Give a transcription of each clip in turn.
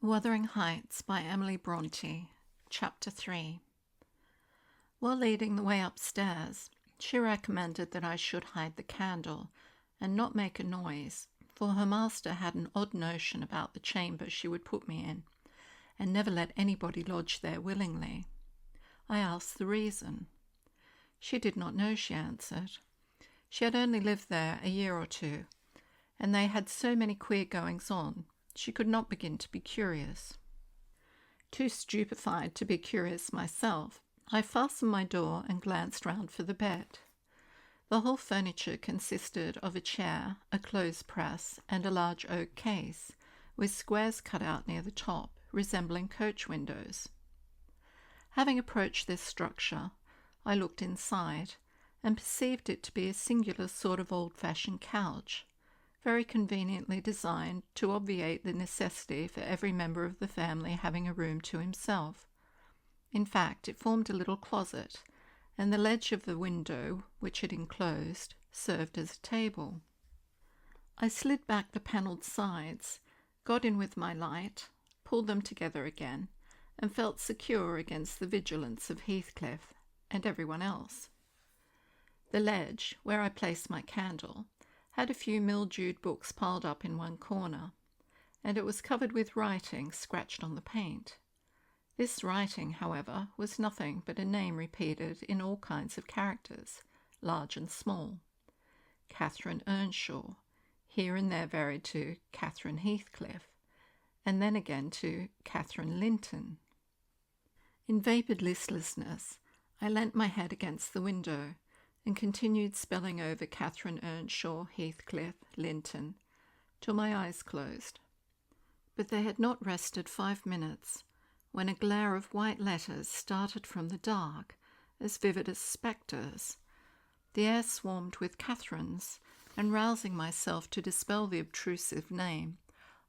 Wuthering Heights by Emily Brönte, Chapter 3. While leading the way upstairs, she recommended that I should hide the candle and not make a noise, for her master had an odd notion about the chamber she would put me in, and never let anybody lodge there willingly. I asked the reason. She did not know, she answered. She had only lived there a year or two, and they had so many queer goings-on, she could not begin to be curious. Too stupefied to be curious myself, I fastened my door and glanced round for the bed. The whole furniture consisted of a chair, a clothes-press, and a large oak case, with squares cut out near the top, resembling coach windows. Having approached this structure, I looked inside, and perceived it to be a singular sort of old-fashioned couch, very conveniently designed to obviate the necessity for every member of the family having a room to himself. In fact, it formed a little closet, and the ledge of the window, which it enclosed, served as a table. I slid back the panelled sides, got in with my light, pulled them together again, and felt secure against the vigilance of Heathcliff and everyone else. The ledge, where I placed my candle, had a few mildewed books piled up in one corner, and it was covered with writing scratched on the paint. This writing, however, was nothing but a name repeated in all kinds of characters, large and small. Catherine Earnshaw, here and there varied to Catherine Heathcliff, and then again to Catherine Linton. In vapid listlessness, I leant my head against the window, and continued spelling over Catherine Earnshaw, Heathcliff, Linton, till my eyes closed. But they had not rested 5 minutes, when a glare of white letters started from the dark, as vivid as spectres. The air swarmed with Catherines, and rousing myself to dispel the obtrusive name,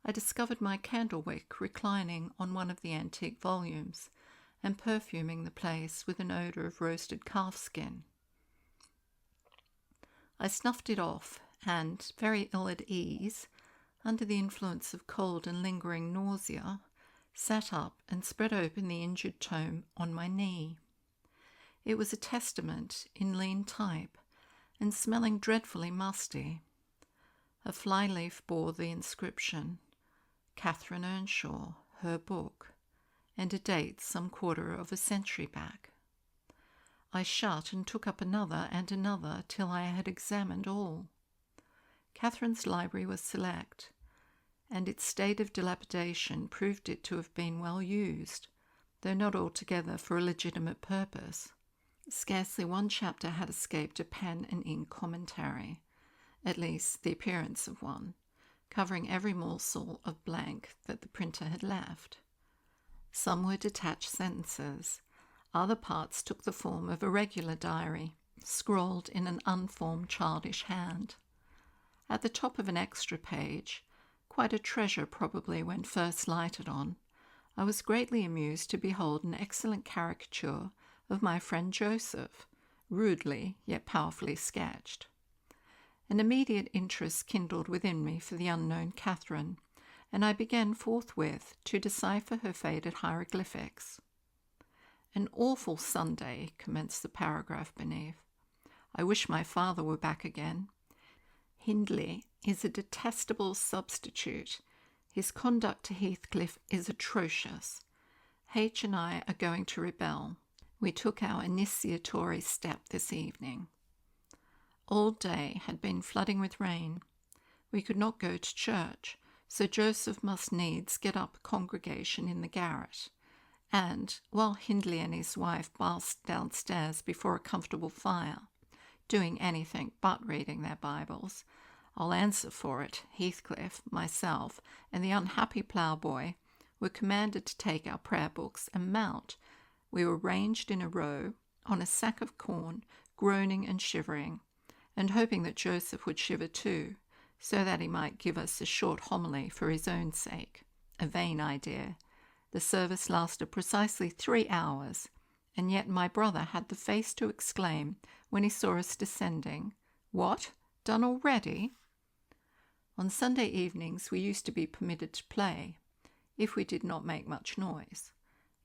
I discovered my candlewick reclining on one of the antique volumes, and perfuming the place with an odour of roasted calfskin. I snuffed it off, and, very ill at ease, under the influence of cold and lingering nausea, sat up and spread open the injured tome on my knee. It was a testament in lean type, and smelling dreadfully musty. A fly-leaf bore the inscription, Catherine Earnshaw, her book, and a date some quarter of a century back. I shut and took up another and another till I had examined all. Catherine's library was select, and its state of dilapidation proved it to have been well used, though not altogether for a legitimate purpose. Scarcely one chapter had escaped a pen and ink commentary, at least the appearance of one, covering every morsel of blank that the printer had left. Some were detached sentences. Other parts took the form of a regular diary, scrawled in an unformed childish hand. At the top of an extra page, quite a treasure probably when first lighted on, I was greatly amused to behold an excellent caricature of my friend Joseph, rudely yet powerfully sketched. An immediate interest kindled within me for the unknown Catherine, and I began forthwith to decipher her faded hieroglyphics. An awful Sunday, commenced the paragraph beneath. I wish my father were back again. Hindley is a detestable substitute. His conduct to Heathcliff is atrocious. H and I are going to rebel. We took our initiatory step this evening. All day had been flooding with rain. We could not go to church, so Joseph must needs get up a congregation in the garret. And, while Hindley and his wife basked downstairs before a comfortable fire, doing anything but reading their Bibles, I'll answer for it, Heathcliff, myself, and the unhappy ploughboy were commanded to take our prayer books and mount. We were ranged in a row on a sack of corn, groaning and shivering, and hoping that Joseph would shiver too, so that he might give us a short homily for his own sake. A vain idea. The service lasted precisely 3 hours, and yet my brother had the face to exclaim, when he saw us descending, "What, done already?" On Sunday evenings we used to be permitted to play. if we did not make much noise.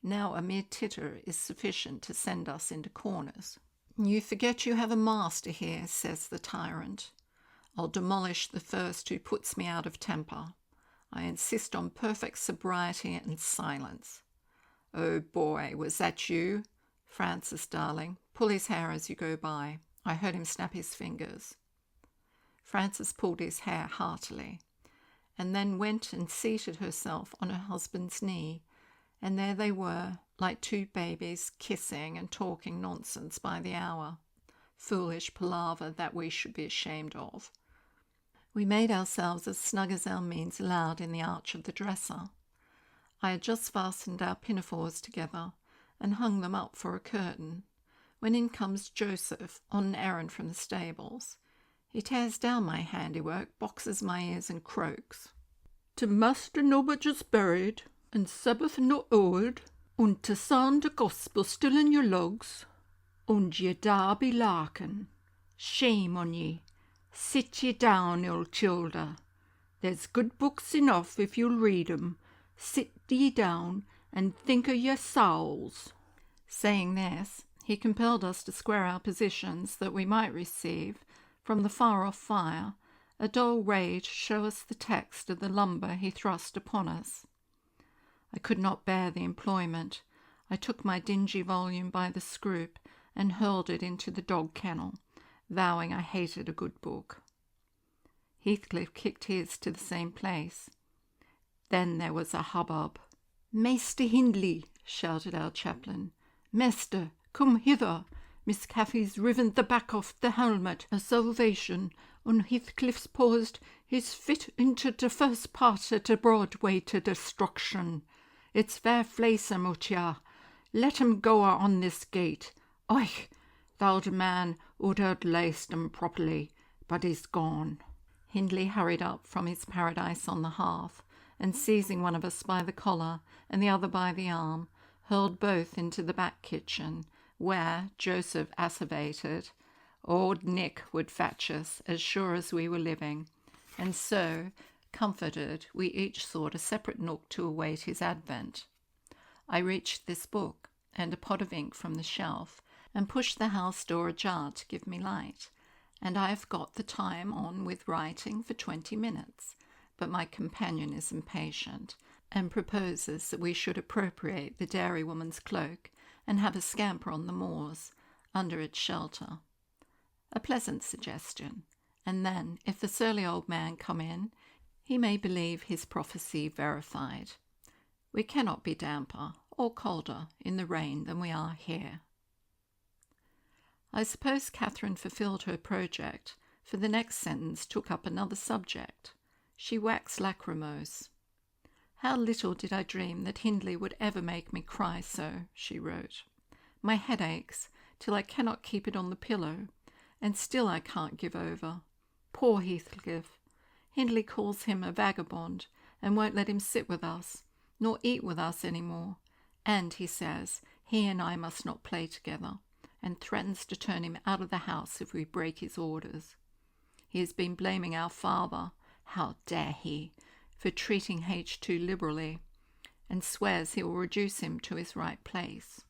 Now a mere titter is sufficient to send us into corners. "You forget you have a master here," says the tyrant. "I'll demolish the first who puts me out of temper. I insist on perfect sobriety and silence." "Oh boy, was that you? Francis, darling, pull his hair as you go by. I heard him snap his fingers." Francis pulled his hair heartily, and then went and seated herself on her husband's knee, and there they were, like two babies, kissing and talking nonsense by the hour. Foolish palaver that we should be ashamed of. We made ourselves as snug as our means allowed in the arch of the dresser. I had just fastened our pinafores together and hung them up for a curtain, when in comes Joseph on an errand from the stables. He tears down my handiwork, boxes my ears, and croaks. "To master nobbut buried, and Sabbath not old, and to sound the gospel still in your lugs, and ye Darby Larkin. Shame on ye. Sit ye down, ill childer. There's good books enough if you'll read 'em. Sit ye down and think o' your souls." Saying this, he compelled us to square our positions that we might receive, from the far-off fire, a dull ray to show us the text of the lumber he thrust upon us. I could not bear the employment. I took my dingy volume by the scroop and hurled it into the dog kennel, vowing I hated a good book. Heathcliff kicked his to the same place. Then there was a hubbub. "Maester Hindley," shouted our chaplain. "Maester, come hither. Miss Cathy's riven the back off the helmet of salvation, and Heathcliff's paused his fit into the first part of the Broadway to destruction. It's fair fleysome out ya. Let him go on this gate. Oich, the old man would have laced him properly, but he's gone." Hindley hurried up from his paradise on the hearth, and seizing one of us by the collar and the other by the arm, hurled both into the back kitchen, where, Joseph asseverated, old Nick would fetch us as sure as we were living, and so, comforted, we each sought a separate nook to await his advent. I reached this book and a pot of ink from the shelf, and pushed the house door ajar to give me light, and I have got the time on with writing for 20 minutes, but my companion is impatient, and proposes that we should appropriate the dairywoman's cloak and have a scamper on the moors, under its shelter. A pleasant suggestion, and then, if the surly old man come in, he may believe his prophecy verified. We cannot be damper or colder in the rain than we are here. I suppose Catherine fulfilled her project, for the next sentence took up another subject. She waxed lachrymose. "How little did I dream that Hindley would ever make me cry so," she wrote. "My head aches till I cannot keep it on the pillow, and still I can't give over. Poor Heathcliff! Hindley calls him a vagabond, and won't let him sit with us, nor eat with us any more, and, he says, he and I must not play together, and threatens to turn him out of the house if we break his orders. He has been blaming our father, how dare he, for treating H too liberally, and swears he will reduce him to his right place."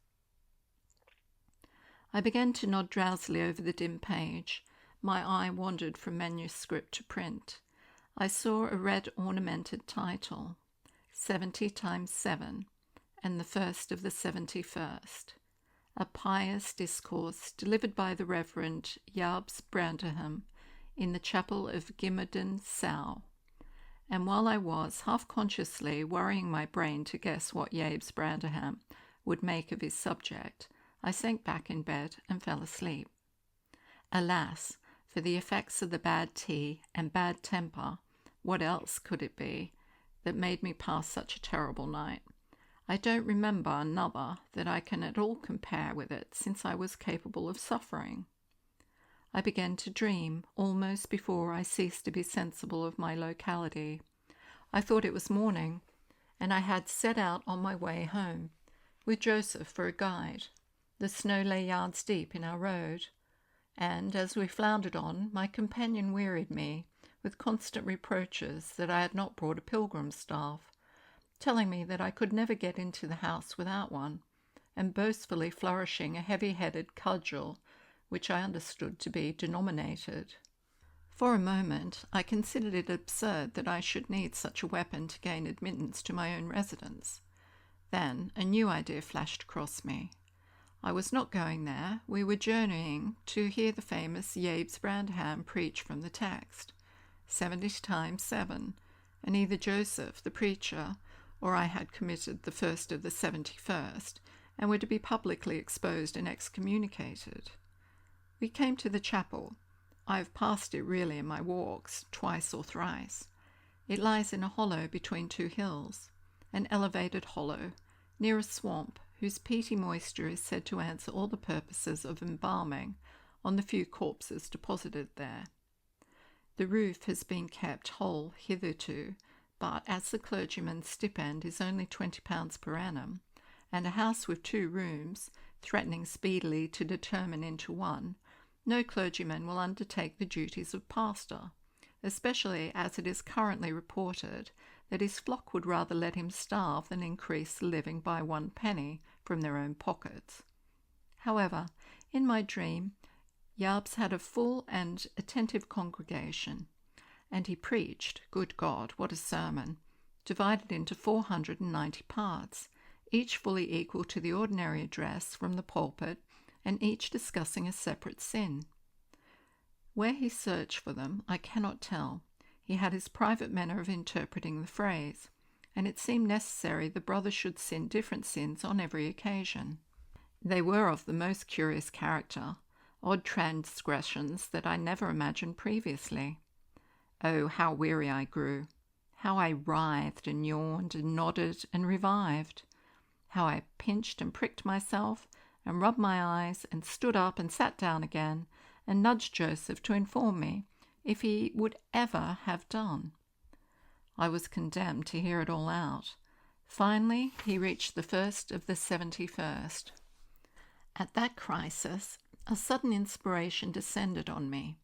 I began to nod drowsily over the dim page. My eye wandered from manuscript to print. I saw a red ornamented title, 70 times 7, and the first of the 71st. A pious discourse delivered by the Reverend Yabs Branderham in the chapel of Gimmerden, Sow. And while I was, half-consciously, worrying my brain to guess what Yabes Branderham would make of his subject, I sank back in bed and fell asleep. Alas, for the effects of the bad tea and bad temper, what else could it be, that made me pass such a terrible night? I don't remember another that I can at all compare with it since I was capable of suffering. I began to dream almost before I ceased to be sensible of my locality. I thought it was morning, and I had set out on my way home, with Joseph for a guide. The snow lay yards deep in our road, and as we floundered on, my companion wearied me with constant reproaches that I had not brought a pilgrim's staff. telling me that I could never get into the house without one, and boastfully flourishing a heavy-headed cudgel, which I understood to be denominated. For a moment I considered it absurd that I should need such a weapon to gain admittance to my own residence. Then a new idea flashed across me. I was not going there. We were journeying to hear the famous Yabes Brandham preach from the text, 70 times 7, and either Joseph, the preacher, or I had committed the first of the 71st, and were to be publicly exposed and excommunicated. We came to the chapel. I have passed it really in my walks, twice or thrice. It lies in a hollow between two hills, an elevated hollow, near a swamp whose peaty moisture is said to answer all the purposes of embalming on the few corpses deposited there. The roof has been kept whole hitherto, but as the clergyman's stipend is only £20 per annum, and a house with 2 rooms, threatening speedily to determine into one, no clergyman will undertake the duties of pastor, especially as it is currently reported that his flock would rather let him starve than increase the living by 1 penny from their own pockets. However, in my dream, Yabes had a full and attentive congregation, and he preached, good God, what a sermon, divided into 490 parts, each fully equal to the ordinary address from the pulpit, and each discussing a separate sin. Where he searched for them, I cannot tell. He had his private manner of interpreting the phrase, and it seemed necessary the brothers should sin different sins on every occasion. They were of the most curious character, odd transgressions that I never imagined previously. Oh, how weary I grew! How I writhed and yawned and nodded and revived! How I pinched and pricked myself and rubbed my eyes and stood up and sat down again and nudged Joseph to inform me if he would ever have done. I was condemned to hear it all out. Finally, he reached the first of the 71st. At that crisis, a sudden inspiration descended on me.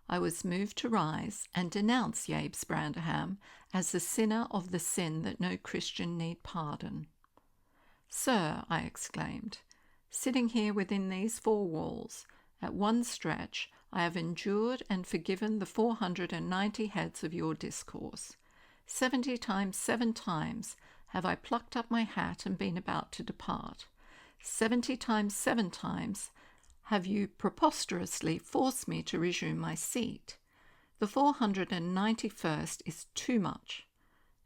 I was moved to rise and denounce Yabes Brandham as the sinner of the sin that no Christian need pardon. "Sir," I exclaimed, "sitting here within these 4 walls, at one stretch, I have endured and forgiven the 490 heads of your discourse. 70 times 7 times have I plucked up my hat and been about to depart. 70 times 7 times have you preposterously forced me to resume my seat. The 491st is too much.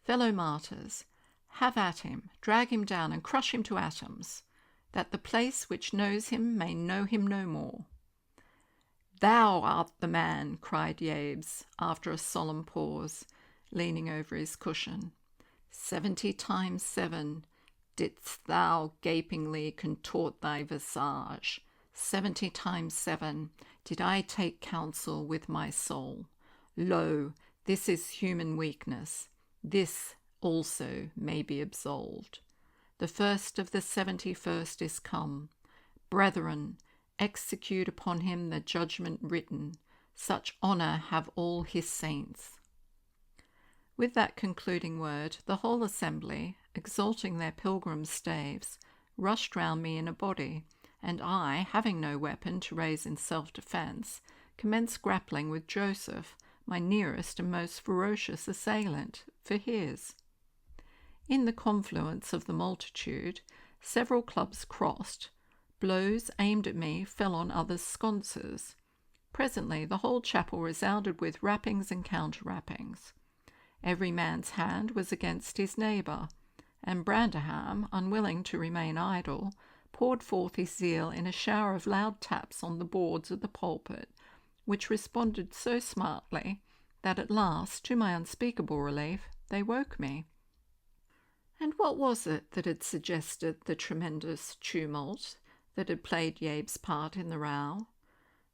Fellow martyrs, have at him, drag him down and crush him to atoms, that the place which knows him may know him no more." "Thou art the man," cried Yabes, after a solemn pause, leaning over his cushion. 70 times 7 didst thou gapingly contort thy visage. 70 times 7 did I take counsel with my soul. Lo, this is human weakness. This also may be absolved. The first of the 71st is come. Brethren, execute upon him the judgment written. Such honour have all his saints." With that concluding word, the whole assembly, exalting their pilgrim staves, rushed round me in a body, and I, having no weapon to raise in self-defence, commenced grappling with Joseph, my nearest and most ferocious assailant, for his. In the confluence of the multitude, several clubs crossed. Blows aimed at me fell on others' sconces. Presently the whole chapel resounded with rappings and counter-rappings. Every man's hand was against his neighbour, and Brandham, unwilling to remain idle, poured forth his zeal in a shower of loud taps on the boards of the pulpit, which responded so smartly that at last, to my unspeakable relief, they woke me. And what was it that had suggested the tremendous tumult that had played Yabes' part in the row?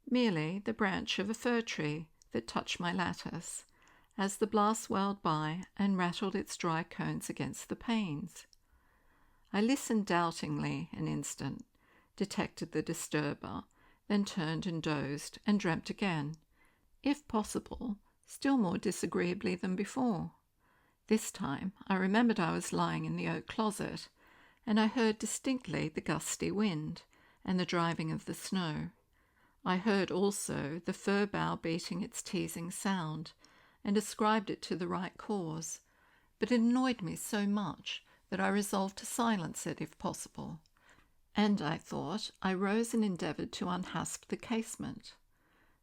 Merely the branch of a fir tree that touched my lattice, as the blast whirled by and rattled its dry cones against the panes. I listened doubtingly an instant, detected the disturber, then turned and dozed and dreamt again, if possible, still more disagreeably than before. This time I remembered I was lying in the oak closet, and I heard distinctly the gusty wind and the driving of the snow. I heard also the fir bough beating its teasing sound, and ascribed it to the right cause, but it annoyed me so much that I resolved to silence it if possible, and I thought I rose and endeavoured to unhasp the casement.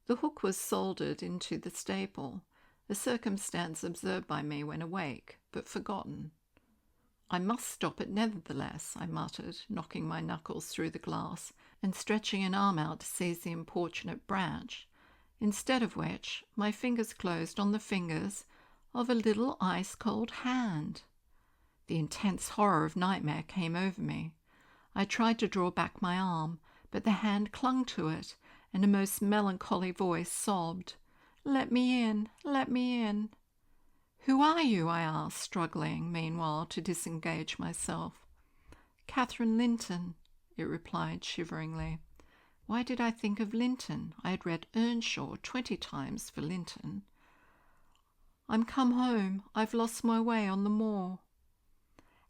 The hook was soldered into the staple, a circumstance observed by me when awake, but forgotten. "I must stop it nevertheless," I muttered, knocking my knuckles through the glass and stretching an arm out to seize the importunate branch, instead of which my fingers closed on the fingers of a little ice-cold hand. The intense horror of nightmare came over me. I tried to draw back my arm, but the hand clung to it, and a most melancholy voice sobbed, "Let me in, let me in." "Who are you?" I asked, struggling, meanwhile, to disengage myself. "Catherine Linton," it replied shiveringly. Why did I think of Linton? I had read Earnshaw 20 times for Linton. "I'm come home. I've lost my way on the moor."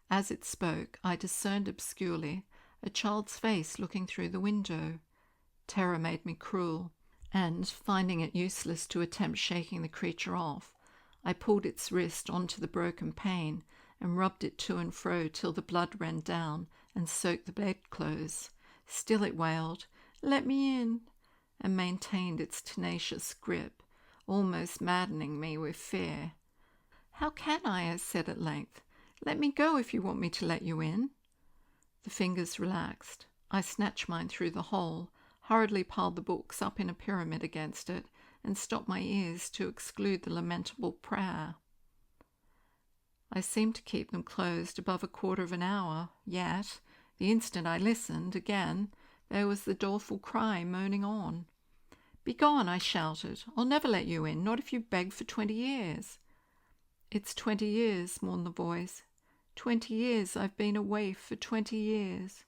As it spoke, I discerned obscurely a child's face looking through the window. Terror made me cruel, and, finding it useless to attempt shaking the creature off, I pulled its wrist onto the broken pane and rubbed it to and fro till the blood ran down and soaked the bedclothes. Still it wailed, "Let me in," and maintained its tenacious grip, almost maddening me with fear. "How can I?" said at length. "Let me go if you want me to let you in." The fingers relaxed. I snatched mine through the hole, hurriedly piled the books up in a pyramid against it, and stopped my ears to exclude the lamentable prayer. I seemed to keep them closed above a quarter of an hour, yet, the instant I listened again, there was the doleful cry moaning on. "Begone," I shouted. "I'll never let you in, not if you beg for 20 years. "It's 20 years, mourned the voice. 20 years I've been a waif for 20 years.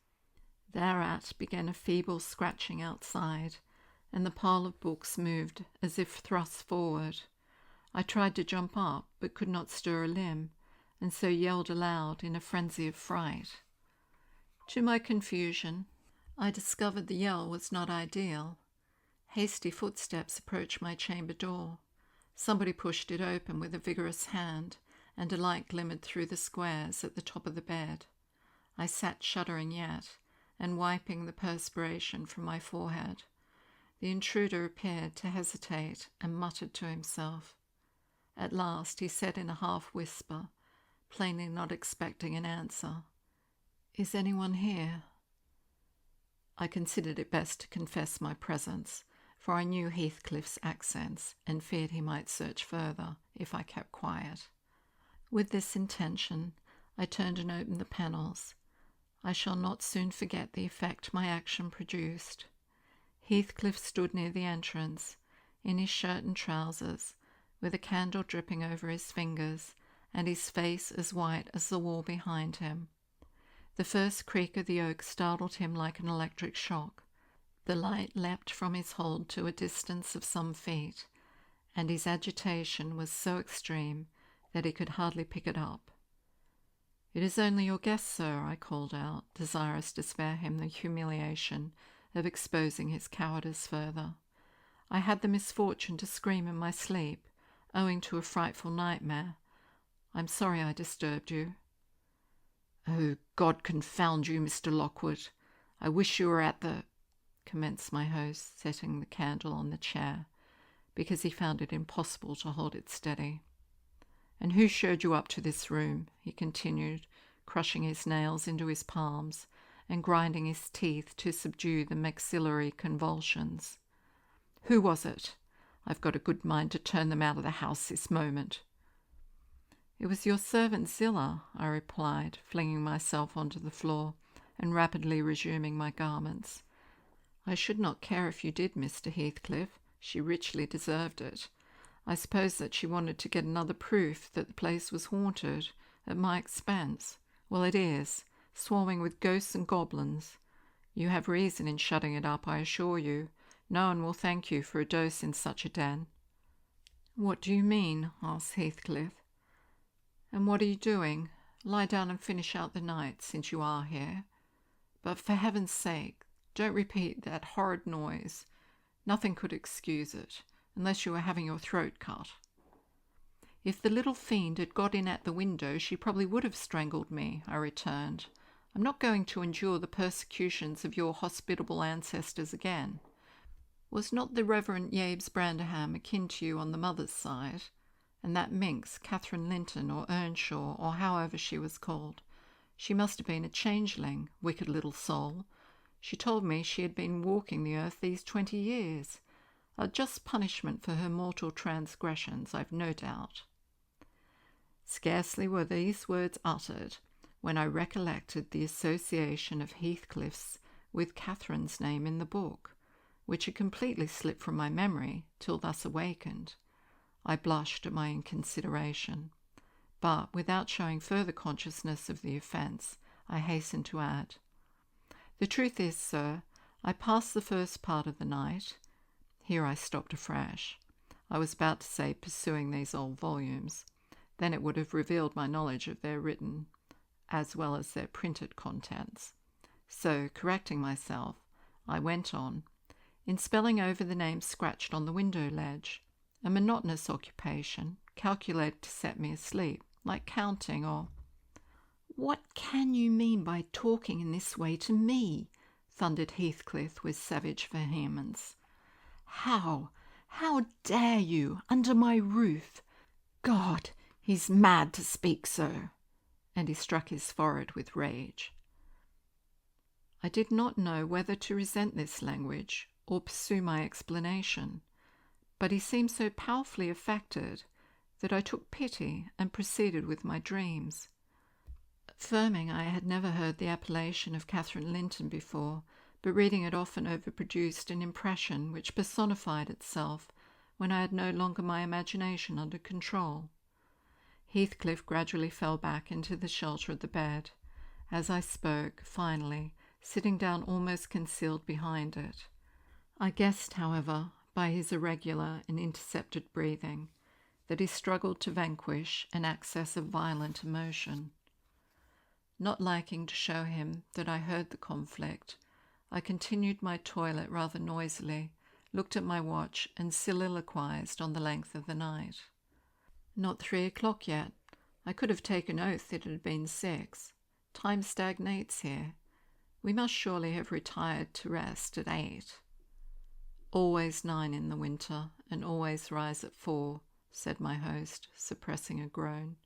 Thereat began a feeble scratching outside, and the pile of books moved as if thrust forward. I tried to jump up, but could not stir a limb, and so yelled aloud in a frenzy of fright. To my confusion, I discovered the yell was not ideal. Hasty footsteps approached my chamber door. Somebody pushed it open with a vigorous hand, and a light glimmered through the squares at the top of the bed. I sat shuddering yet, and wiping the perspiration from my forehead. The intruder appeared to hesitate and muttered to himself. At last he said in a half-whisper, plainly not expecting an answer, "Is anyone here?" I considered it best to confess my presence, for I knew Heathcliff's accents and feared he might search further if I kept quiet. With this intention, I turned and opened the panels. I shall not soon forget the effect my action produced. Heathcliff stood near the entrance, in his shirt and trousers, with a candle dripping over his fingers, and his face as white as the wall behind him. The first creak of the oak startled him like an electric shock. The light leapt from his hold to a distance of some feet, and his agitation was so extreme that he could hardly pick it up. "It is only your guest, sir," I called out, desirous to spare him the humiliation of exposing his cowardice further. "I had the misfortune to scream in my sleep, owing to a frightful nightmare. I'm sorry I disturbed you." "Oh, God confound you, Mr. Lockwood. I wish you were at the—" commenced my host, setting the candle on the chair, because he found it impossible to hold it steady. "And who showed you up to this room?" he continued, crushing his nails into his palms and grinding his teeth to subdue the maxillary convulsions. "Who was it? I've got a good mind to turn them out of the house this moment." "It was your servant Zillah," I replied, flinging myself onto the floor and rapidly resuming my garments. "I should not care if you did, Mr. Heathcliff. She richly deserved it. I suppose that she wanted to get another proof that the place was haunted, at my expense. Well, it is, swarming with ghosts and goblins. You have reason in shutting it up, I assure you. No one will thank you for a dose in such a den." "What do you mean?" asked Heathcliff. And what are you doing? Lie down and finish out the night, since you are here. But for heaven's sake, don't repeat that horrid noise. Nothing could excuse it, unless you were having your throat cut. If the little fiend had got in at the window, she probably would have strangled me, I returned. I'm not going to endure the persecutions of your hospitable ancestors again. Was not the Reverend Yabes Branderham akin to you on the mother's side? And that minx, Catherine Linton or Earnshaw, or however she was called, she must have been a changeling, wicked little soul. She told me she had been walking the earth these 20 years. A just punishment for her mortal transgressions, I've no doubt. Scarcely were these words uttered when I recollected the association of Heathcliff's with Catherine's name in the book, which had completely slipped from my memory till thus awakened. I blushed at my inconsideration, but without showing further consciousness of the offence, I hastened to add, "The truth is, sir, I passed the first part of the night—" Here I stopped afresh. I was about to say pursuing these old volumes. Then it would have revealed my knowledge of their written as well as their printed contents. So, correcting myself, I went on, in spelling over the names scratched on the window ledge, a monotonous occupation calculated to set me asleep, like counting or— "What can you mean by talking in this way to me?" thundered Heathcliff with savage vehemence. How dare you, under my roof? God, he's mad to speak so." And he struck his forehead with rage. I did not know whether to resent this language or pursue my explanation, but he seemed so powerfully affected that I took pity and proceeded with my dreams. Affirming I had never heard the appellation of Catherine Linton before, but reading it often overproduced an impression which personified itself when I had no longer my imagination under control. Heathcliff gradually fell back into the shelter of the bed, as I spoke, finally, sitting down almost concealed behind it. I guessed, however, by his irregular and intercepted breathing, that he struggled to vanquish an access of violent emotion. Not liking to show him that I heard the conflict, I continued my toilet rather noisily, looked at my watch, and soliloquized on the length of the night. Not 3 o'clock yet. I could have taken oath it had been 6. Time stagnates here. We must surely have retired to rest at 8. "Always 9 in the winter, and always rise at 4, said my host, suppressing a groan,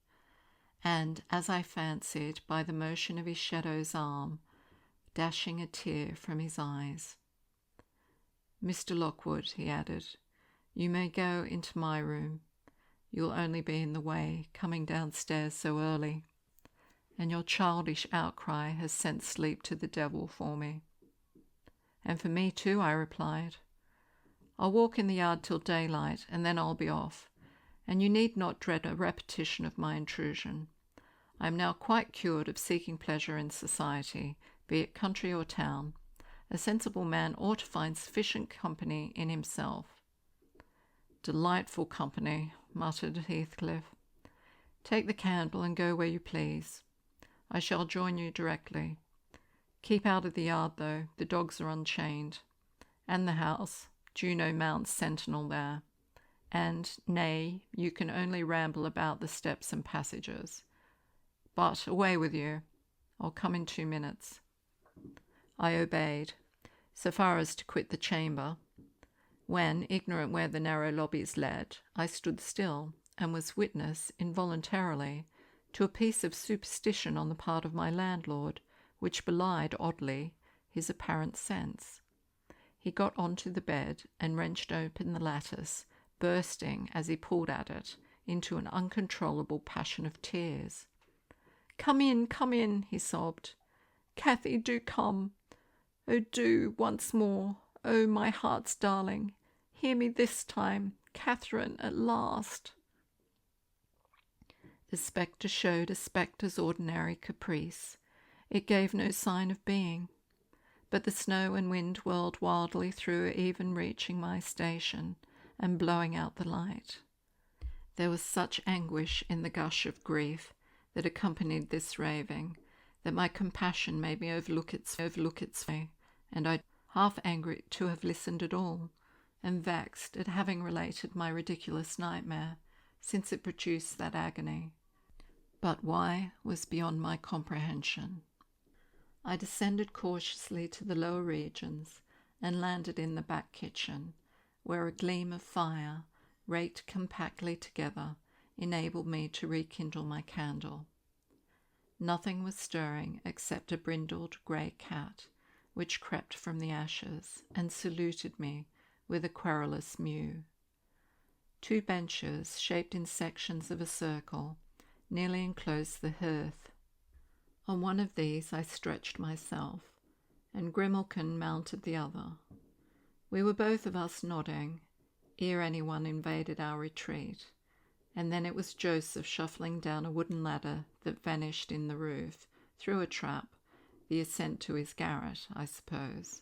and, as I fancied by the motion of his shadow's arm, dashing a tear from his eyes. "Mr. Lockwood," he added, "you may go into my room. You'll only be in the way, coming downstairs so early, and your childish outcry has sent sleep to the devil for me." "And for me too," I replied. "I'll walk in the yard till daylight, and then I'll be off, and you need not dread a repetition of my intrusion. I am now quite cured of seeking pleasure in society, be it country or town. A sensible man ought to find sufficient company in himself." "Delightful company," muttered Heathcliff. "Take the candle and go where you please. I shall join you directly. Keep out of the yard, though. The dogs are unchained. And the house. Juno mounts sentinel there. And, nay, you can only ramble about the steps and passages. But away with you. I'll come in 2 minutes. I obeyed, so far as to quit the chamber, when, ignorant where the narrow lobbies led, I stood still, and was witness, involuntarily, to a piece of superstition on the part of my landlord, which belied, oddly, his apparent sense. He got on to the bed and wrenched open the lattice, bursting, as he pulled at it, into an uncontrollable passion of tears. Come in, he sobbed. "Cathy, do come. Oh, do, once more. Oh, my heart's darling. Hear me this time. Catherine, at last." The spectre showed a spectre's ordinary caprice. It gave no sign of being, but the snow and wind whirled wildly through, even reaching my station and blowing out the light. There was such anguish in the gush of grief that accompanied this raving, that my compassion made me overlook its way, and I, half angry to have listened at all, and vexed at having related my ridiculous nightmare, since it produced that agony. But why was beyond my comprehension. I descended cautiously to the lower regions and landed in the back kitchen, where a gleam of fire, raked compactly together, enabled me to rekindle my candle. Nothing was stirring except a brindled grey cat, which crept from the ashes and saluted me with a querulous mew. 2 benches, shaped in sections of a circle, nearly enclosed the hearth. On one of these I stretched myself, and Grimalkin mounted the other. We were both of us nodding, ere anyone invaded our retreat, and then it was Joseph shuffling down a wooden ladder that vanished in the roof, through a trap, the ascent to his garret, I suppose.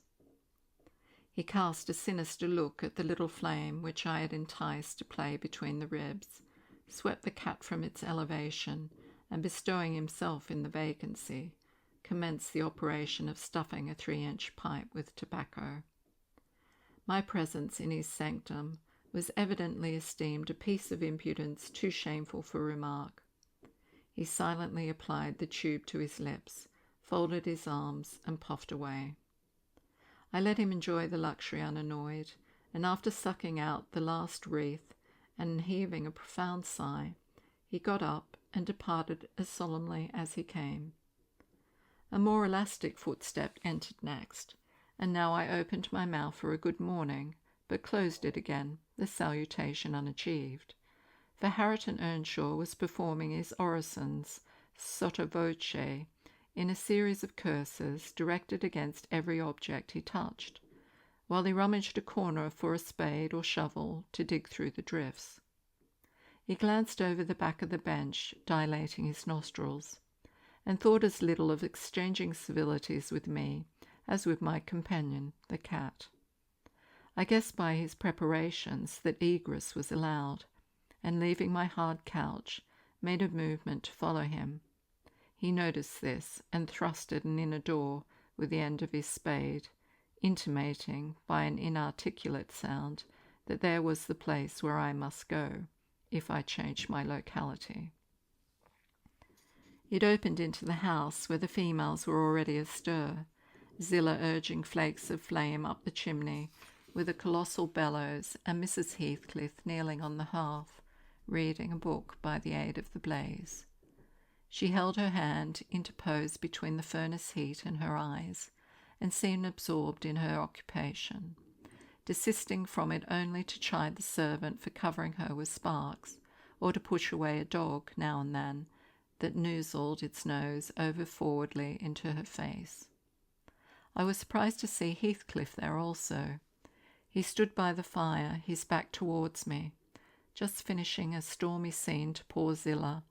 He cast a sinister look at the little flame which I had enticed to play between the ribs, swept the cat from its elevation, and bestowing himself in the vacancy, commenced the operation of stuffing a 3-inch pipe with tobacco. My presence in his sanctum was evidently esteemed a piece of impudence too shameful for remark. He silently applied the tube to his lips, folded his arms, and puffed away. I let him enjoy the luxury unannoyed, and after sucking out the last wreath and heaving a profound sigh, he got up and departed as solemnly as he came. A more elastic footstep entered next, and now I opened my mouth for a good morning, but closed it again, the salutation unachieved, for Hareton Earnshaw was performing his orisons sotto voce in a series of curses directed against every object he touched, while he rummaged a corner for a spade or shovel to dig through the drifts. He glanced over the back of the bench, dilating his nostrils, and thought as little of exchanging civilities with me as with my companion, the cat. I guessed by his preparations that egress was allowed, and leaving my hard couch, made a movement to follow him. He noticed this, and thrusted an inner door with the end of his spade, intimating, by an inarticulate sound, that there was the place where I must go, if I changed my locality. It opened into the house, where the females were already astir, Zillah urging flakes of flame up the chimney with a colossal bellows, and Mrs. Heathcliff kneeling on the hearth, reading a book by the aid of the blaze. She held her hand interposed between the furnace heat and her eyes, and seemed absorbed in her occupation, desisting from it only to chide the servant for covering her with sparks, or to push away a dog now and then that noozled its nose over-forwardly into her face. I was surprised to see Heathcliff there also. He stood by the fire, his back towards me, just finishing a stormy scene to poor Zillah,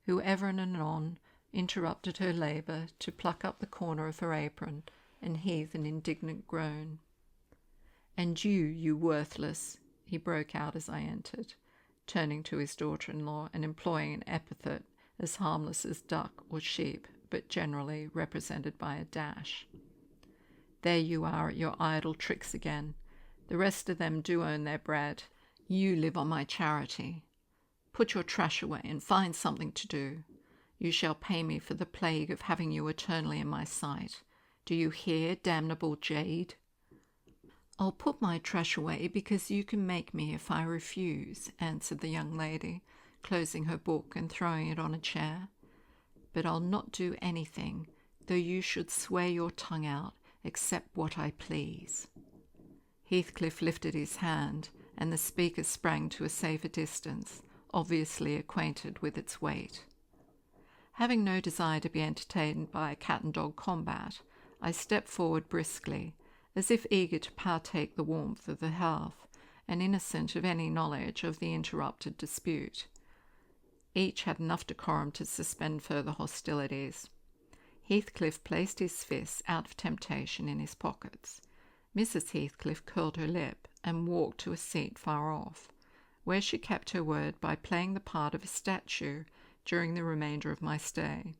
who ever and anon interrupted her labour to pluck up the corner of her apron and heave an indignant groan. "And you worthless," he broke out as I entered, turning to his daughter-in-law and employing an epithet as harmless as duck or sheep, but generally represented by a dash. "There you are at your idle tricks again. The rest of them do earn their bread. You live on my charity. Put your trash away and find something to do. You shall pay me for the plague of having you eternally in my sight. Do you hear, damnable jade?" "I'll put my trash away because you can make me if I refuse," answered the young lady, closing her book and throwing it on a chair. "But I'll not do anything, though you should swear your tongue out, except what I please." Heathcliff lifted his hand, and the speaker sprang to a safer distance, obviously acquainted with its weight. Having no desire to be entertained by a cat-and-dog combat, I stepped forward briskly, as if eager to partake the warmth of the hearth, and innocent of any knowledge of the interrupted dispute. Each had enough decorum to suspend further hostilities. Heathcliff placed his fists out of temptation in his pockets. Mrs. Heathcliff curled her lip and walked to a seat far off, where she kept her word by playing the part of a statue during the remainder of my stay.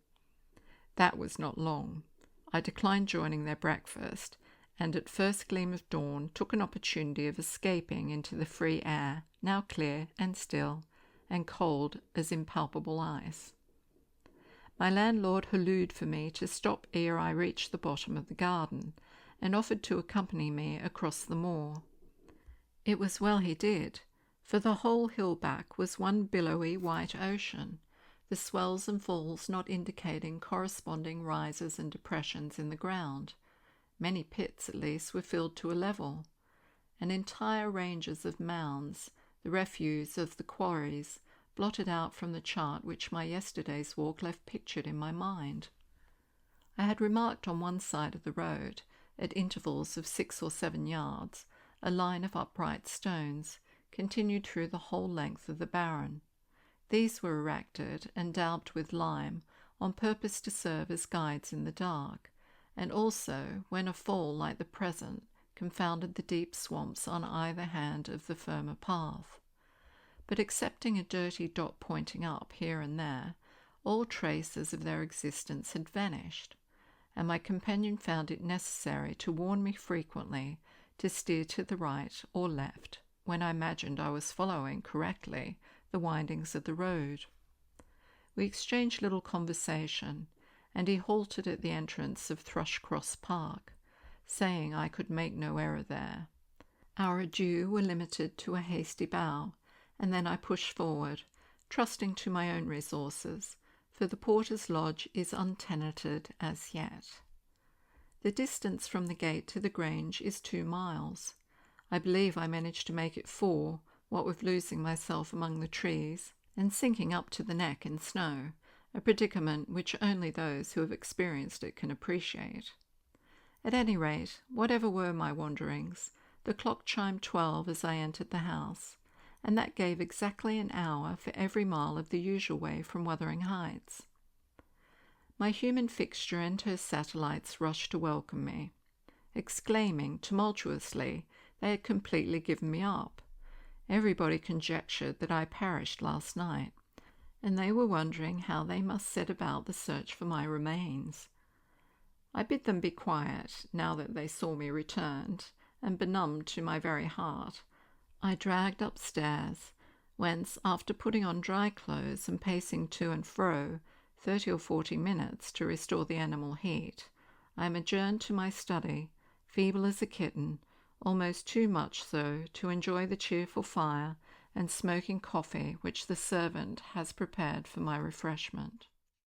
That was not long. I declined joining their breakfast, and at first gleam of dawn took an opportunity of escaping into the free air, now clear and still, and cold as impalpable ice. My landlord hallooed for me to stop ere I reached the bottom of the garden, and offered to accompany me across the moor. It was well he did, for the whole hill back was one billowy white ocean, the swells and falls not indicating corresponding rises and depressions in the ground. Many pits, at least, were filled to a level, and entire ranges of mounds, the refuse of the quarries, blotted out from the chart which my yesterday's walk left pictured in my mind. I had remarked on one side of the road, at intervals of 6 or 7 yards, a line of upright stones, continued through the whole length of the barren. These were erected and daubed with lime on purpose to serve as guides in the dark, and also when a fall like the present confounded the deep swamps on either hand of the firmer path. But excepting a dirty dot pointing up here and there, all traces of their existence had vanished, and my companion found it necessary to warn me frequently to steer to the right or left when I imagined I was following correctly the windings of the road. We exchanged little conversation, and he halted at the entrance of Thrushcross Park, saying I could make no error there. Our adieux were limited to a hasty bow, and then I pushed forward, trusting to my own resources, for the porter's lodge is untenanted as yet. The distance from the gate to the Grange is 2 miles. I believe I managed to make it 4, what with losing myself among the trees, and sinking up to the neck in snow, a predicament which only those who have experienced it can appreciate. At any rate, whatever were my wanderings, the clock chimed 12 as I entered the house, and that gave exactly an hour for every mile of the usual way from Wuthering Heights. My human fixture and her satellites rushed to welcome me, exclaiming tumultuously they had completely given me up. Everybody conjectured that I perished last night, and they were wondering how they must set about the search for my remains. I bid them be quiet, now that they saw me returned, and benumbed to my very heart, I dragged upstairs, whence, after putting on dry clothes and pacing to and fro 30 or 40 minutes to restore the animal heat, I am adjourned to my study, feeble as a kitten, almost too much so to enjoy the cheerful fire and smoking coffee which the servant has prepared for my refreshment.